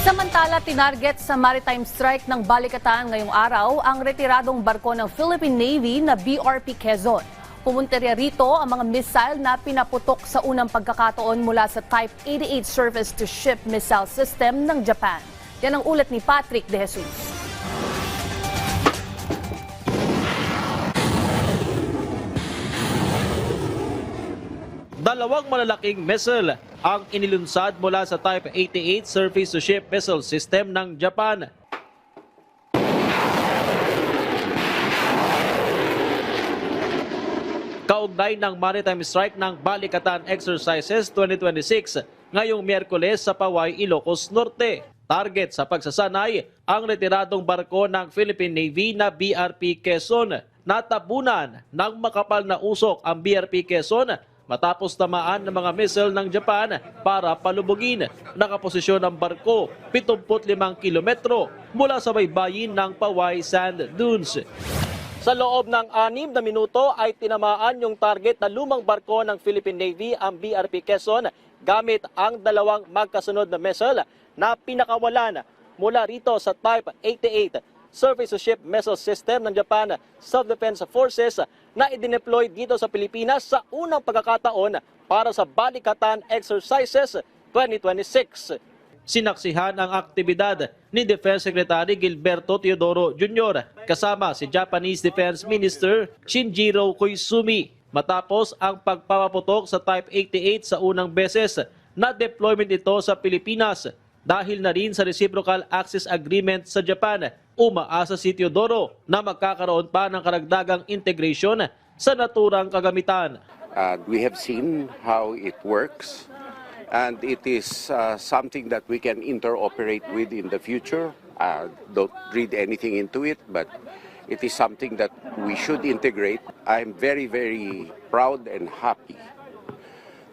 Samantala, tinarget sa maritime strike ng Balikatan ngayong araw ang retiradong barko ng Philippine Navy na BRP Quezon. Pumunterya rito ang mga missile na pinaputok sa unang pagkakataon mula sa Type 88 Surface-to-Ship Missile System ng Japan. Yan ang ulat ni Patrick De Jesus. Dalawang malalaking missile ang inilunsad mula sa Type 88 Surface-to-Ship Missile System ng Japan. Kaugnay ng maritime strike ng Balikatan Exercises 2026 ngayong Miyerkules sa Paway, Ilocos Norte. Target sa pagsasanay ang retiradong barko ng Philippine Navy na BRP Quezon. Natabunan ng makapal na usok ang BRP Quezon matapos tamaan ng mga missile ng Japan para palubugin. Nakaposisyon ang barko 75 kilometro mula sa baybayin ng Paway Sand Dunes. Sa loob ng 6 na minuto ay tinamaan yung target na lumang barko ng Philippine Navy, ang BRP Quezon, gamit ang dalawang magkasunod na missile na pinakawalan mula rito sa Type 88 Surface-to-Ship Missile System ng Japan Self-Defense Forces na idineploy dito sa Pilipinas sa unang pagkakataon para sa Balikatan Exercises 2026. Sinaksihan ang aktibidad ni Defense Secretary Gilberto Teodoro Jr. kasama si Japanese Defense Minister Shinjiro Koizumi matapos ang pagpapaputok sa Type 88 sa unang beses na deployment ito sa Pilipinas. Dahil na rin sa Reciprocal Access Agreement sa Japan, umaasa si Teodoro na magkakaroon pa ng karagdagang integration sa naturang kagamitan. We have seen how it works. And it is something that we can interoperate with in the future. Don't read anything into it, but it is something that we should integrate. I'm very, very proud and happy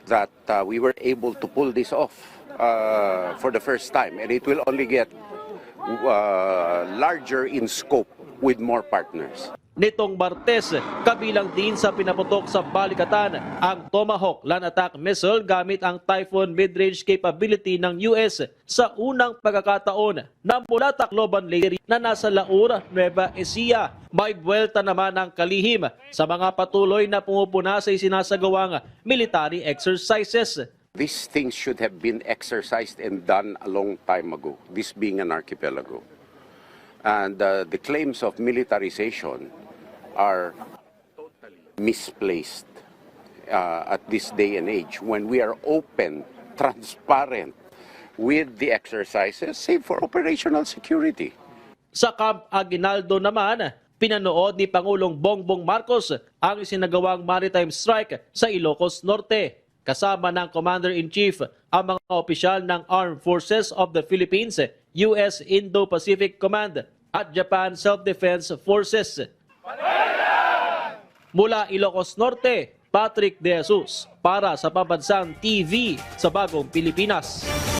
that we were able to pull this off for the first time. And it will only get larger in scope with more partners. Nitong Martes, kabilang din sa pinaputok sa Balikatan ang Tomahawk land attack missile gamit ang Typhoon mid-range capability ng US sa unang pagkakataon na mula Tacloban Leyte na nasa Laur, Nueva Ecija. May buwelta naman ang kalihim sa mga patuloy na pumupuna sa isinasagawang military exercises. These things should have been exercised and done a long time ago, this being an archipelago. And the claims of militarization are totally misplaced at this day and age when we are open, transparent with the exercises, save for operational security. Sa Camp Aguinaldo naman, pinanood ni Pangulong Bongbong Marcos ang isinagawang maritime strike sa Ilocos Norte. Kasama ng Commander-in-Chief ang mga opisyal ng Armed Forces of the Philippines, US Indo-Pacific Command at Japan Self-Defense Forces. Mula Ilocos Norte, Patrick De Jesus para sa Pambansang TV sa Bagong Pilipinas.